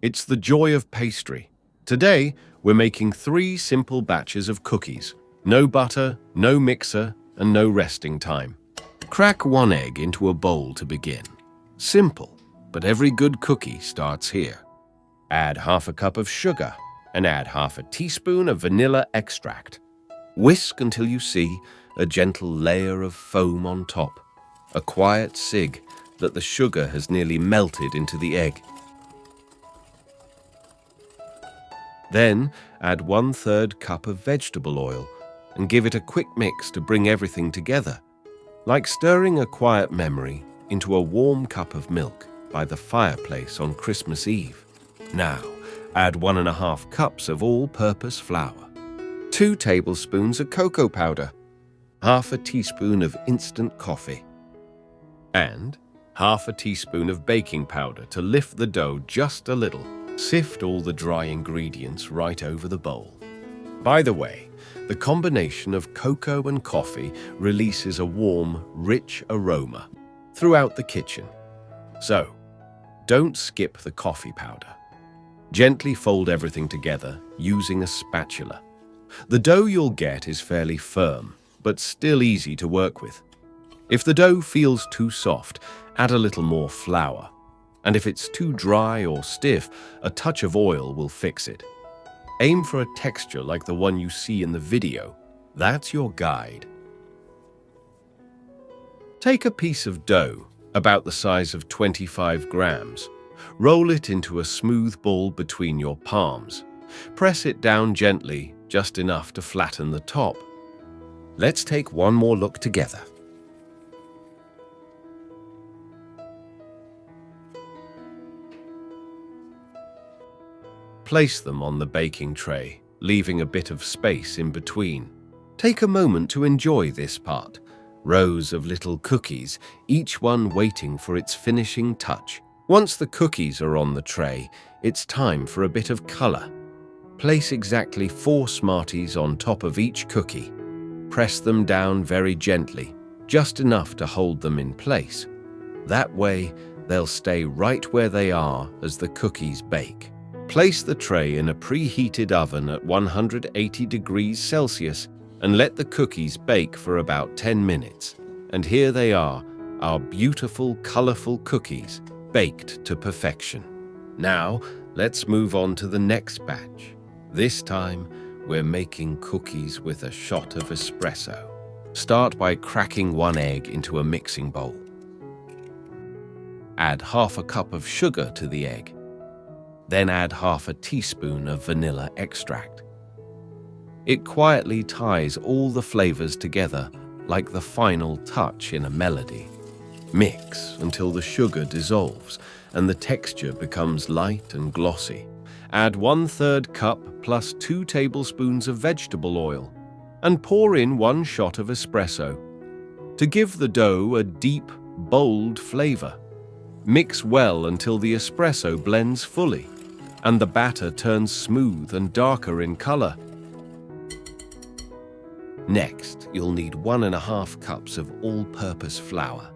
It's the joy of pastry. Today, we're making 3 simple batches of cookies. No butter, no mixer, and no resting time. Crack 1 egg into a bowl to begin. Simple, but every good cookie starts here. Add half a cup of sugar and add half a teaspoon of vanilla extract. Whisk until you see a gentle layer of foam on top, a quiet sig that the sugar has nearly melted into the egg. Then add 1/3 cup of vegetable oil and give it a quick mix to bring everything together, like stirring a quiet memory into a warm cup of milk by the fireplace on Christmas Eve. Now, add 1½ cups of all-purpose flour, 2 tablespoons of cocoa powder, half a teaspoon of instant coffee, and half a teaspoon of baking powder to lift the dough just a little. Sift all the dry ingredients right over the bowl. By the way, the combination of cocoa and coffee releases a warm, rich aroma throughout the kitchen. So, don't skip the coffee powder. Gently fold everything together using a spatula. The dough you'll get is fairly firm, but still easy to work with. If the dough feels too soft, add a little more flour. And if it's too dry or stiff, a touch of oil will fix it. Aim for a texture like the one you see in the video. That's your guide. Take a piece of dough, about the size of 25 grams. Roll it into a smooth ball between your palms. Press it down gently, just enough to flatten the top. Let's take one more look together. Place them on the baking tray, leaving a bit of space in between. Take a moment to enjoy this part. Rows of little cookies, each one waiting for its finishing touch. Once the cookies are on the tray, it's time for a bit of color. Place exactly 4 Smarties on top of each cookie. Press them down very gently, just enough to hold them in place. That way, they'll stay right where they are as the cookies bake. Place the tray in a preheated oven at 180 degrees Celsius and let the cookies bake for about 10 minutes. And here they are, our beautiful, colorful cookies, baked to perfection. Now, let's move on to the next batch. This time, we're making cookies with a shot of espresso. Start by cracking 1 egg into a mixing bowl. Add half a cup of sugar to the egg. Then add half a teaspoon of vanilla extract. It quietly ties all the flavors together like the final touch in a melody. Mix until the sugar dissolves and the texture becomes light and glossy. Add 1/3 cup plus 2 tablespoons of vegetable oil and pour in 1 shot of espresso to give the dough a deep, bold flavor. Mix well until the espresso blends fully and the batter turns smooth and darker in color. Next, you'll need 1½ cups of all-purpose flour.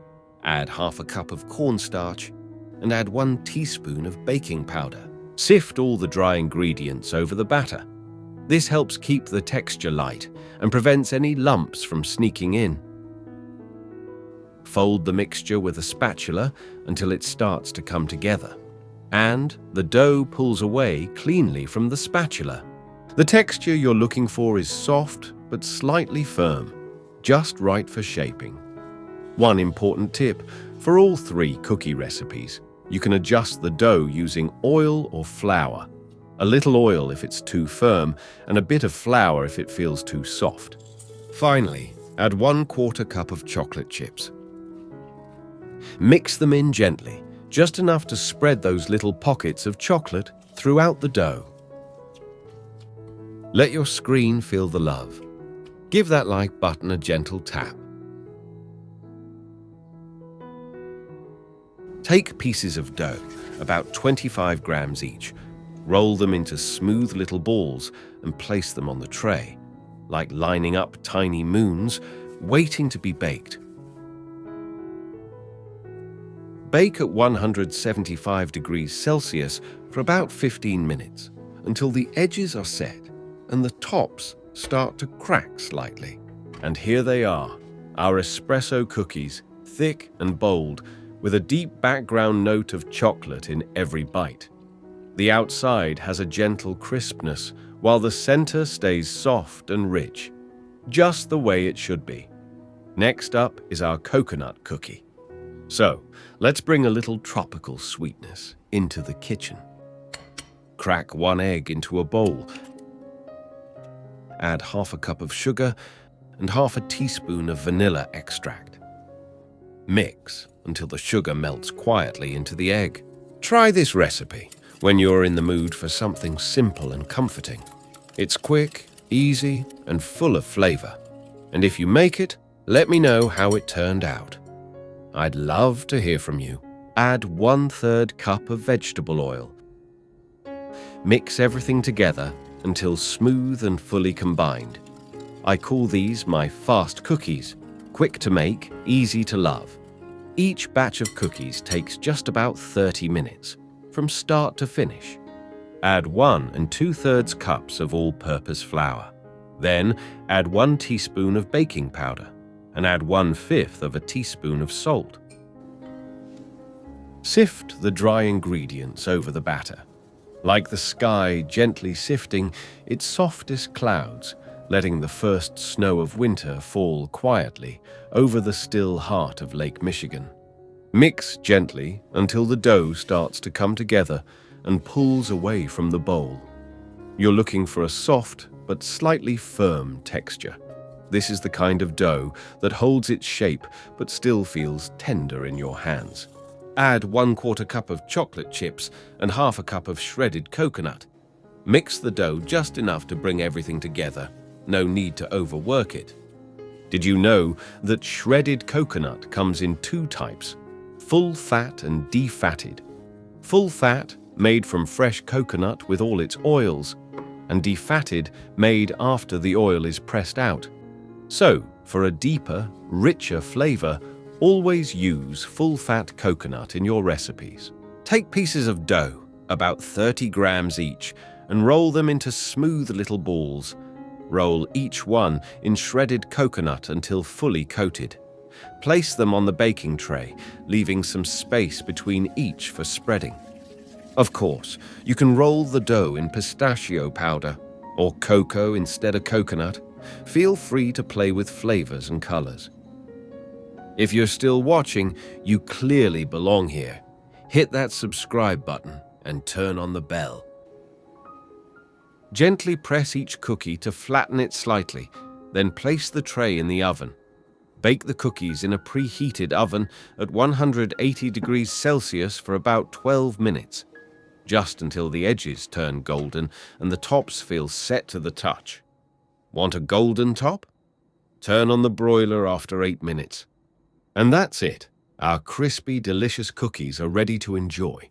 Add half a cup of cornstarch and add 1 teaspoon of baking powder. Sift all the dry ingredients over the batter. This helps keep the texture light and prevents any lumps from sneaking in. Fold the mixture with a spatula until it starts to come together, and the dough pulls away cleanly from the spatula. The texture you're looking for is soft but slightly firm, just right for shaping. One important tip: for all 3 cookie recipes, you can adjust the dough using oil or flour. A little oil if it's too firm, and a bit of flour if it feels too soft. Finally, add 1/4 cup of chocolate chips. Mix them in gently, just enough to spread those little pockets of chocolate throughout the dough. Let your screen feel the love. Give that like button a gentle tap. Take pieces of dough, about 25 grams each. Roll them into smooth little balls and place them on the tray, like lining up tiny moons, waiting to be baked. Bake at 175 degrees Celsius for about 15 minutes until the edges are set and the tops start to crack slightly. And here they are, our espresso cookies, thick and bold, with a deep background note of chocolate in every bite. The outside has a gentle crispness, while the center stays soft and rich, just the way it should be. Next up is our coconut cookie. So, let's bring a little tropical sweetness into the kitchen. Crack 1 egg into a bowl. Add half a cup of sugar and half a teaspoon of vanilla extract. Mix until the sugar melts quietly into the egg. Try this recipe when you're in the mood for something simple and comforting. It's quick, easy, and full of flavor. And if you make it, let me know how it turned out. I'd love to hear from you. Add 1/3 cup of vegetable oil. Mix everything together until smooth and fully combined. I call these my fast cookies, quick to make, easy to love. Each batch of cookies takes just about 30 minutes, from start to finish. Add 1 2/3 cups of all-purpose flour. Then add 1 teaspoon of baking powder and add 1/5 of a teaspoon of salt. Sift the dry ingredients over the batter. Like the sky gently sifting its softest clouds, letting the first snow of winter fall quietly over the still heart of Lake Michigan. Mix gently until the dough starts to come together and pulls away from the bowl. You're looking for a soft but slightly firm texture. This is the kind of dough that holds its shape but still feels tender in your hands. Add 1/4 cup of chocolate chips and half a cup of shredded coconut. Mix the dough just enough to bring everything together. No need to overwork it. Did you know that shredded coconut comes in 2 types, full fat and defatted? Full fat, made from fresh coconut with all its oils, and defatted, made after the oil is pressed out. So, for a deeper, richer flavor, always use full-fat coconut in your recipes. Take pieces of dough, about 30 grams each, and roll them into smooth little balls. Roll each one in shredded coconut until fully coated. Place them on the baking tray, leaving some space between each for spreading. Of course, you can roll the dough in pistachio powder or cocoa instead of coconut. Feel free to play with flavors and colors. If you're still watching, you clearly belong here. Hit that subscribe button and turn on the bell. Gently press each cookie to flatten it slightly, then place the tray in the oven. Bake the cookies in a preheated oven at 180 degrees Celsius for about 12 minutes, just until the edges turn golden and the tops feel set to the touch. Want a golden top? Turn on the broiler after 8 minutes. And that's it. Our crispy, delicious cookies are ready to enjoy.